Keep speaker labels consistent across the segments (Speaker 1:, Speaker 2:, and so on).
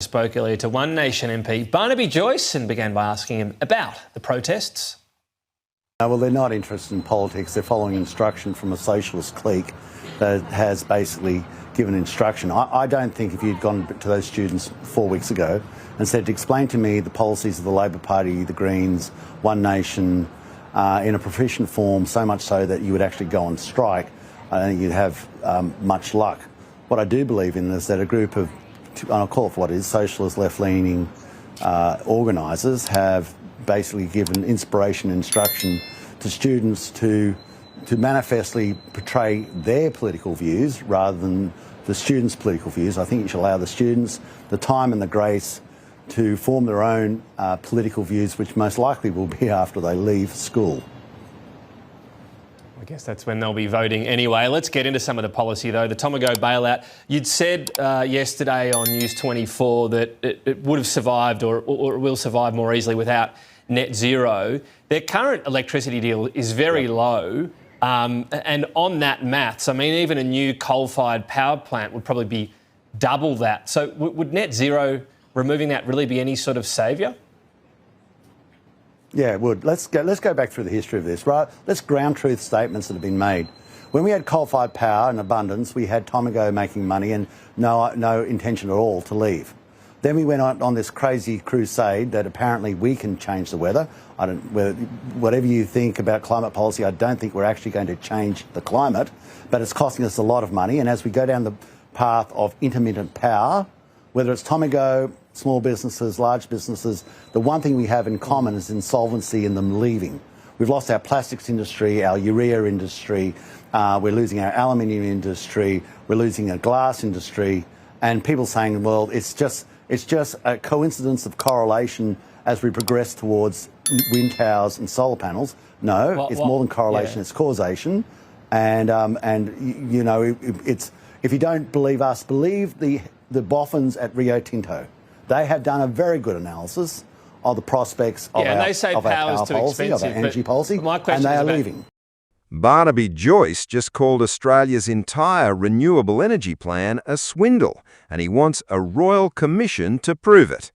Speaker 1: Spoke earlier to One Nation MP Barnaby Joyce and began by asking him about the protests.
Speaker 2: Well, they're not interested in politics. They're following instruction from a socialist clique that has basically given instruction. I don't think if you'd gone to those students 4 weeks ago and said, explain to me the policies of the Labor Party, the Greens, One Nation, in a proficient form, so much so that you would actually go on strike, I don't think you'd have much luck. What I do believe in is that a group of, I'll call it for what it is, socialist, left-leaning organisers have basically given inspiration and instruction to students to manifestly portray their political views rather than the students' political views. I think you should allow the students the time and the grace to form their own political views, which most likely will be after they leave school.
Speaker 1: I guess that's when they'll be voting anyway. Let's get into some of the policy, though. The Tomago bailout. You'd said yesterday on News 24 that it would have survived or will survive more easily without net zero. Their current electricity deal is very low. And on that maths, I mean, even a new coal-fired power plant would probably be double that. So would net zero, removing that, really be any sort of saviour?
Speaker 2: Yeah, it would. Let's go back through the history of this, right? Let's ground truth statements that have been made. When we had coal-fired power in abundance, we had Tomago making money and no intention at all to leave. Then we went on this crazy crusade that apparently we can change the weather. Whatever you think about climate policy, I don't think we're actually going to change the climate, but it's costing us a lot of money. And as we go down the path of intermittent power, whether it's Tomago, small businesses, large businesses, the one thing we have in common is insolvency and them leaving. We've lost our plastics industry, our urea industry, we're losing our aluminium industry, we're losing our glass industry, and people saying, well, it's just a coincidence of correlation as we progress towards wind towers and solar panels. No, it's more than correlation, it's causation. And you know, it's, if you don't believe us, believe the boffins at Rio Tinto. They have done a very good analysis of the prospects of
Speaker 1: and they say
Speaker 2: our power policy, of our energy policy, and they are leaving.
Speaker 3: Barnaby Joyce just called Australia's entire renewable energy plan a swindle, and he wants a royal commission to prove it.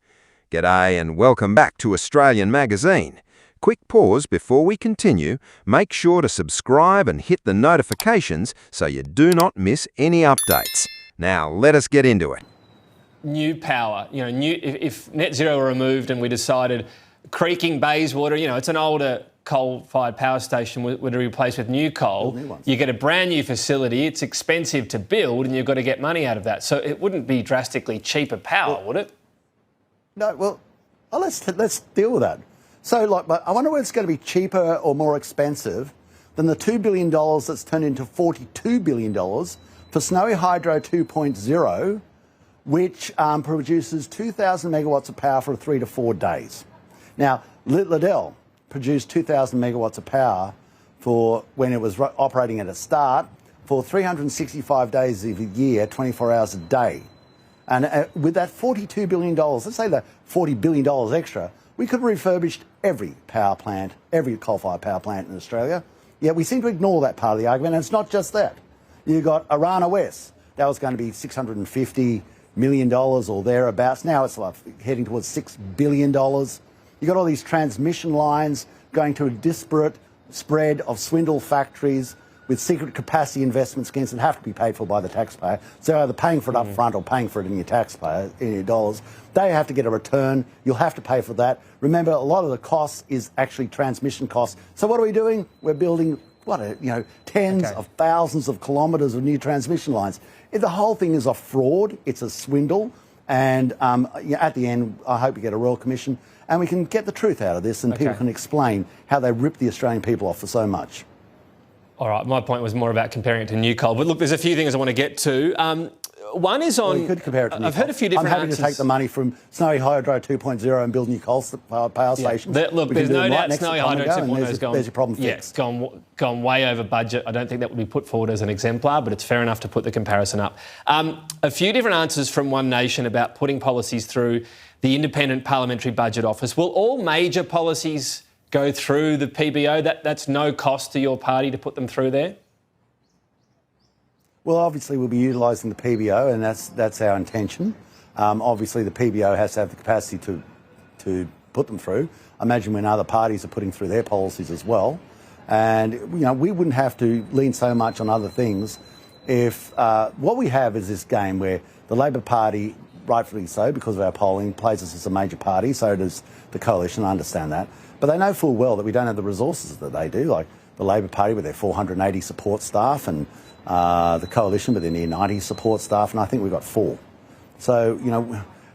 Speaker 3: G'day and welcome back to Australian Magazine. Quick pause before we continue. Make sure to subscribe and hit the notifications so you do not miss any updates. Now, let us get into it.
Speaker 1: New power, you know, if net zero were removed and we decided Creaking Bayswater, you know, it's an older coal-fired power station were to replace with new coal, you get a brand new facility, it's expensive to build and you've got to get money out of that. So it wouldn't be drastically cheaper power, would it?
Speaker 2: No, well, let's deal with that. So, like, I wonder whether it's going to be cheaper or more expensive than the $2 billion that's turned into $42 billion for Snowy Hydro 2.0, which produces 2,000 megawatts of power for 3 to 4 days. Now, Liddell produced 2,000 megawatts of power for when it was operating at its start for 365 days of the year, 24 hours a day. And with that $42 billion, let's say the $40 billion extra, we could have refurbished every power plant, every coal-fired power plant in Australia. Yet we seem to ignore that part of the argument, and it's not just that. You've got Rio West. That was going to be $650 million or thereabouts. Now it's like heading towards $6 billion. You've got all these transmission lines going to a disparate spread of swindle factories with secret capacity investment schemes that have to be paid for by the taxpayer. So either paying for it up front or paying for it in your taxpayer, in your dollars. They have to get a return. You'll have to pay for that. Remember, a lot of the cost is actually transmission costs. So what are we doing? We're building, tens of thousands of kilometres of new transmission lines. The whole thing is a fraud. It's a swindle. And at the end, I hope we get a Royal Commission and we can get the truth out of this and people can explain how they ripped the Australian people off for so much.
Speaker 1: All right, my point was more about comparing it to new coal. But look, there's a few things I want to get to. One is on...
Speaker 2: Well, you could compare it to new
Speaker 1: I've heard a few different
Speaker 2: I'm happy to take the money from Snowy Hydro 2.0 and build new coal power stations.
Speaker 1: Look, there's no doubt Snowy Hydro 2.0 has gone...
Speaker 2: There's your problem fixed.
Speaker 1: Yeah, it's gone way over budget. I don't think that would be put forward as an exemplar, but it's fair enough to put the comparison up. A few different answers from One Nation about putting policies through the Independent Parliamentary Budget Office. Will all major policies go through the PBO? That's no cost to your party to put them through there?
Speaker 2: Well, obviously we'll be utilising the PBO and that's our intention. Obviously, the PBO has to have the capacity to put them through. Imagine when other parties are putting through their policies as well. And, we wouldn't have to lean so much on other things if what we have is this game where the Labor Party, rightfully so, because of our polling, plays us as a major party, so does the Coalition, I understand that. But they know full well that we don't have the resources that they do, like the Labor Party with their 480 support staff and the Coalition with their near 90 support staff, and I think we've got 4. So,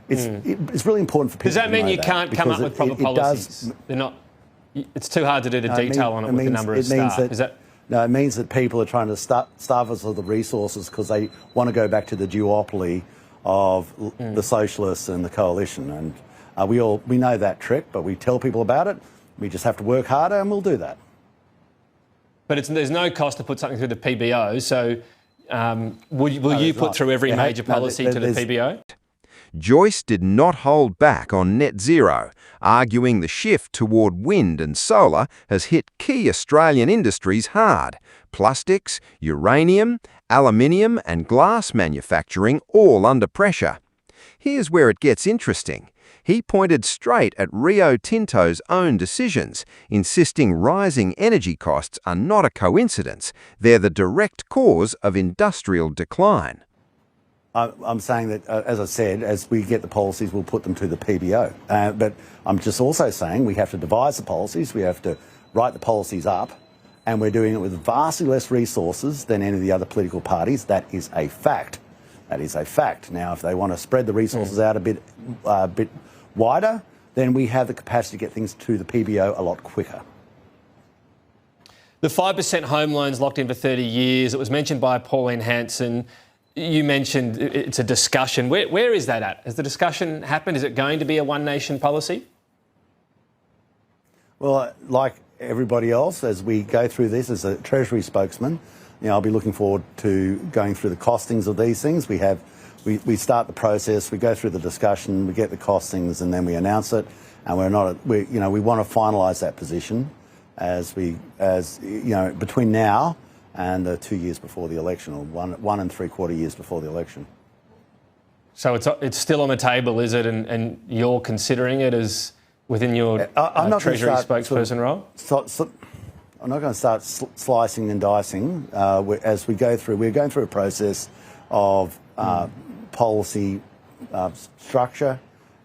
Speaker 2: it's really important for people
Speaker 1: Does that
Speaker 2: to
Speaker 1: mean
Speaker 2: know
Speaker 1: you can't come up with proper policies? They're not. It's too hard to do the detail on it with the number of staff.
Speaker 2: No, it means that people are trying to starve us of the resources because they want to go back to the duopoly of the Socialists and the Coalition. And we know that trick, but we tell people about it. We just have to work harder, and we'll do that.
Speaker 1: But there's no cost to put something through the PBO. So will you put through every major policy to the PBO?
Speaker 3: Joyce did not hold back on net zero, arguing the shift toward wind and solar has hit key Australian industries hard: plastics, uranium, aluminium and glass manufacturing all under pressure. Here's where it gets interesting. He pointed straight at Rio Tinto's own decisions, insisting rising energy costs are not a coincidence. They're the direct cause of industrial decline.
Speaker 2: I'm saying that, as I said, as we get the policies, we'll put them to the PBO. But I'm just also saying we have to devise the policies, we have to write the policies up, and we're doing it with vastly less resources than any of the other political parties. That is a fact. That is a fact. Now, if they want to spread the resources out a bit wider, then we have the capacity to get things to the PBO a lot quicker.
Speaker 1: The 5% home loans locked in for 30 years, it was mentioned by Pauline Hanson. You mentioned it's a discussion. Where is that at? Has the discussion happened? Is it going to be a one nation policy? Well,
Speaker 2: like everybody else, as we go through this as a Treasury spokesman, I'll be looking forward to going through the costings of these things. We start the process, we go through the discussion, we get the costings, and then we announce it. And we want to finalise that position between now and the 2 years before the election, or 1 and 3/4 years before the election.
Speaker 1: So it's still on the table, is it? And you're considering it as within your Treasury spokesperson role?
Speaker 2: I'm not going to start slicing and dicing as we go through. We're going through a process of policy structure,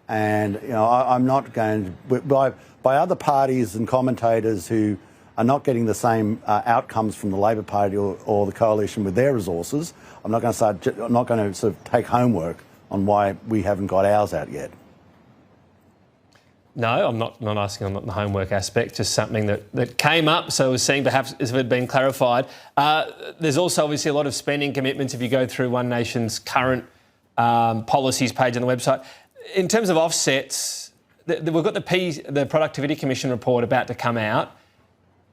Speaker 2: and I'm not going to, by other parties and commentators who are not getting the same outcomes from the Labor Party or the Coalition with their resources. I'm not going to sort of take homework on why we haven't got ours out yet.
Speaker 1: No, I'm not asking on the homework aspect, just something that came up, so I was seeing perhaps if it had been clarified. There's also obviously a lot of spending commitments if you go through One Nation's current policies page on the website. In terms of offsets, we've got the Productivity Commission report about to come out.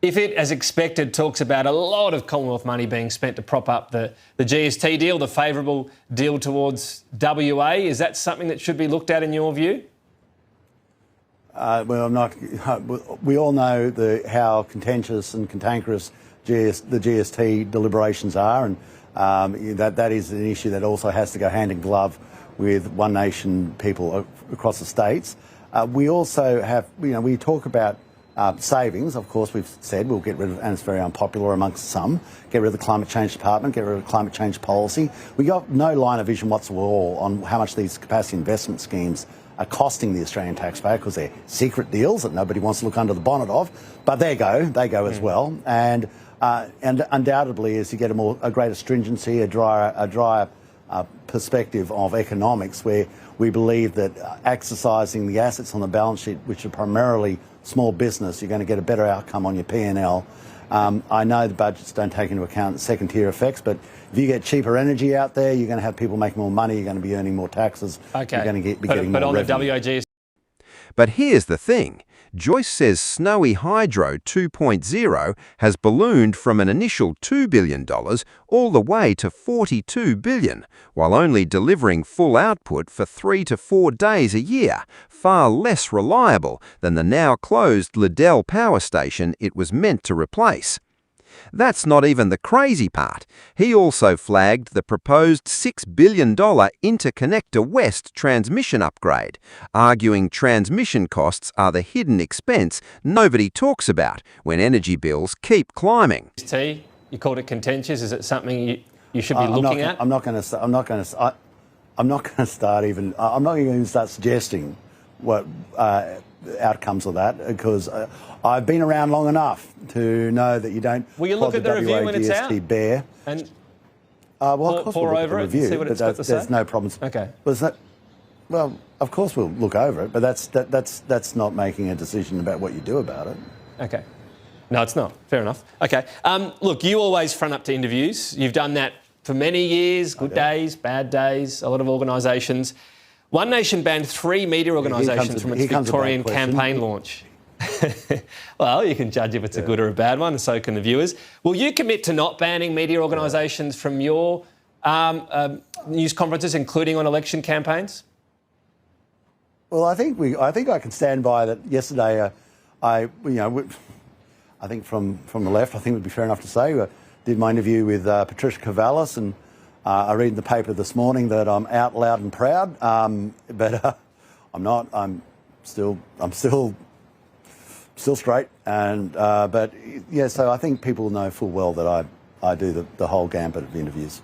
Speaker 1: If it, as expected, talks about a lot of Commonwealth money being spent to prop up the GST deal, the favourable deal towards WA, is that something that should be looked at in your view?
Speaker 2: Well, I'm not. We all know how contentious and cantankerous the GST deliberations are, and that is an issue that also has to go hand in glove with One Nation people across the states. We also have, we talk about savings. Of course, we've said we'll get rid of, and it's very unpopular amongst some, get rid of the Climate Change Department, get rid of climate change policy. We got no line of vision whatsoever on how much these capacity investment schemes are costing the Australian taxpayer, because they're secret deals that nobody wants to look under the bonnet of. But they go as well. And undoubtedly, as you get a greater stringency, a drier perspective of economics, where we believe that exercising the assets on the balance sheet, which are primarily small business, you're going to get a better outcome on your P&L. I know the budgets don't take into account second-tier effects, but if you get cheaper energy out there, you're going to have people making more money, you're going to be earning more taxes, you're going to be getting more revenue.
Speaker 1: But on the WAGs...
Speaker 3: But here's the thing. Joyce says Snowy Hydro 2.0 has ballooned from an initial $2 billion all the way to $42 billion, while only delivering full output for 3 to 4 days a year, far less reliable than the now closed Liddell Power Station it was meant to replace. That's not even the crazy part. He also flagged the proposed $6 billion Interconnector West transmission upgrade, arguing transmission costs are the hidden expense nobody talks about when energy bills keep climbing.
Speaker 1: T, you called it contentious. Is it something you should be looking at?
Speaker 2: I'm not going to even start suggesting what outcomes of that, because I've been around long enough to know that you don't.
Speaker 1: Will you look at the review when it's out?
Speaker 2: Bear.
Speaker 1: And
Speaker 2: well, of course
Speaker 1: pour
Speaker 2: we'll
Speaker 1: over it
Speaker 2: review,
Speaker 1: and see what
Speaker 2: but
Speaker 1: it's got to say?
Speaker 2: there's no problems.
Speaker 1: Okay.
Speaker 2: Well, of course we'll look over it, but that's not making a decision about what you do about it.
Speaker 1: Okay. No, it's not. Fair enough. Okay. Look, you always front up to interviews. You've done that for many years, good days, bad days, a lot of organisations. One Nation banned 3 media organisations from its Victorian campaign launch. Well, you can judge if it's a good or a bad one, and so can the viewers. Will you commit to not banning media organisations from your news conferences, including on election campaigns?
Speaker 2: Well, I think I can stand by that. Yesterday, I think from the left, I think it would be fair enough to say, did my interview with Patricia Cavallis, and I read in the paper this morning that I'm out loud and proud, but I'm not. I'm still straight, and but yeah. So I think people know full well that I do the whole gambit of interviews.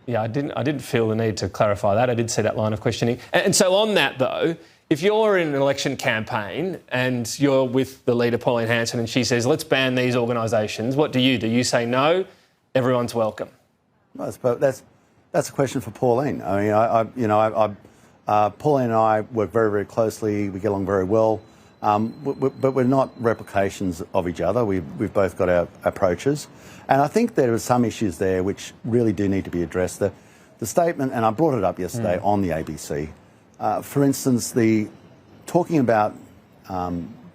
Speaker 1: Yeah, I didn't feel the need to clarify that. I did see that line of questioning. And so on that, though, if you're in an election campaign and you're with the leader, Pauline Hanson, and she says, let's ban these organisations, what do? You say no, everyone's welcome? That's
Speaker 2: a question for Pauline. I mean, Pauline and I work very, very closely. We get along very well, but we're not replications of each other. We've both got our approaches. And I think there are some issues there which really do need to be addressed. The statement, and I brought it up yesterday on the ABC, for instance, talking about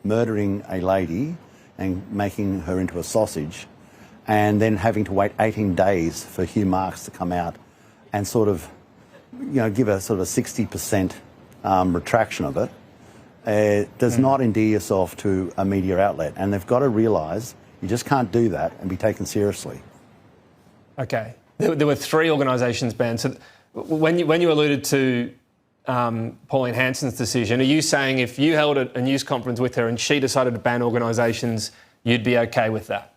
Speaker 2: murdering a lady and making her into a sausage, and then having to wait 18 days for Hugh Marks to come out and sort of, give a sort of a 60% retraction of it, does not endear yourself to a media outlet. And they've got to realise you just can't do that and be taken seriously.
Speaker 1: Okay. There were 3 organisations banned. So when you alluded to Pauline Hanson's decision, are you saying if you held a news conference with her and she decided to ban organisations, you'd be okay with that?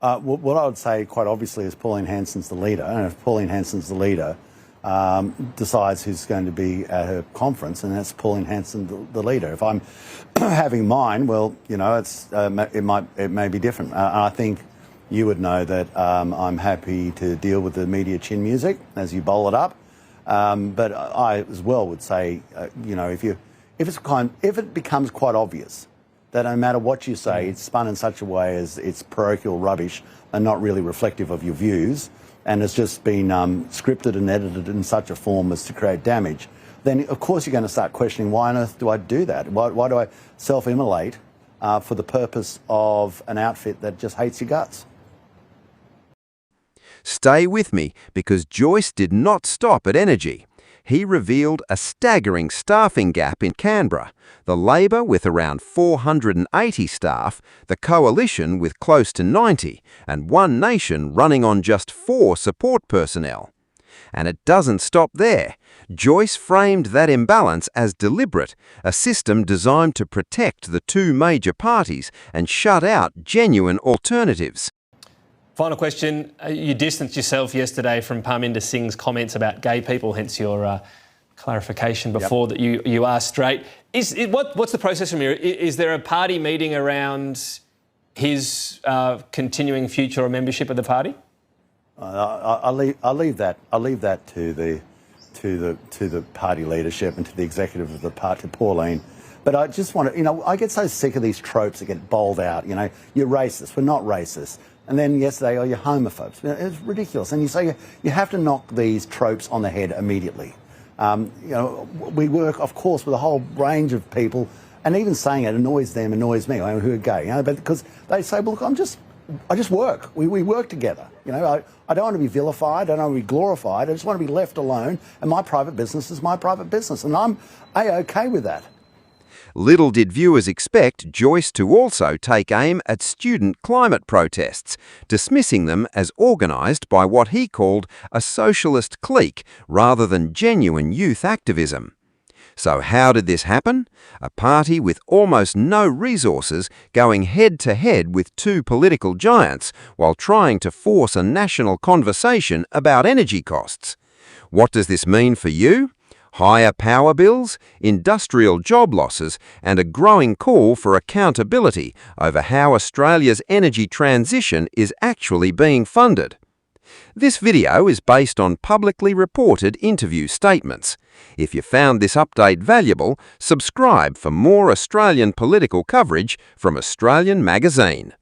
Speaker 2: What I would say quite obviously is Pauline Hanson's the leader, and if Pauline Hanson's the leader, decides who's going to be at her conference, and that's Pauline Hanson, the leader. If I'm having mine, well, it may be different. I think you would know that I'm happy to deal with the media chin music as you bowl it up, but I as well would say, if it becomes quite obvious that no matter what you say, it's spun in such a way as it's parochial rubbish and not really reflective of your views, and it's just been scripted and edited in such a form as to create damage, then of course you're going to start questioning, why on earth do I do that? Why do I self-immolate for the purpose of an outfit that just hates your guts?
Speaker 3: Stay with me, because Joyce did not stop at energy. He revealed a staggering staffing gap in Canberra, the Labor with around 480 staff, the Coalition with close to 90, and One Nation running on just 4 support personnel. And it doesn't stop there. Joyce framed that imbalance as deliberate, a system designed to protect the 2 major parties and shut out genuine alternatives.
Speaker 1: Final question. You distanced yourself yesterday from Parminder Singh's comments about gay people, hence your clarification before that you are straight. What's the process from here? Is there a party meeting around his continuing future or membership of the party?
Speaker 2: I'll leave that to the party leadership and to the executive of the party, to Pauline. But I just want to, I get so sick of these tropes that get bowled out. You're racist. We're not racist. And then yesterday, you're homophobes. It's ridiculous. And you say you have to knock these tropes on the head immediately. We work, of course, with a whole range of people, and even saying it annoys them, annoys me, who are gay. But because they say, well, look, I just work. We work together. I don't want to be vilified. I don't want to be glorified. I just want to be left alone. And my private business is my private business, and I'm A-OK with that.
Speaker 3: Little did viewers expect Joyce to also take aim at student climate protests, dismissing them as organised by what he called a socialist clique rather than genuine youth activism. So how did this happen? A party with almost no resources going head-to-head with two political giants while trying to force a national conversation about energy costs. What does this mean for you? Higher power bills, industrial job losses, and a growing call for accountability over how Australia's energy transition is actually being funded. This video is based on publicly reported interview statements. If you found this update valuable, subscribe for more Australian political coverage from Australian Magazine.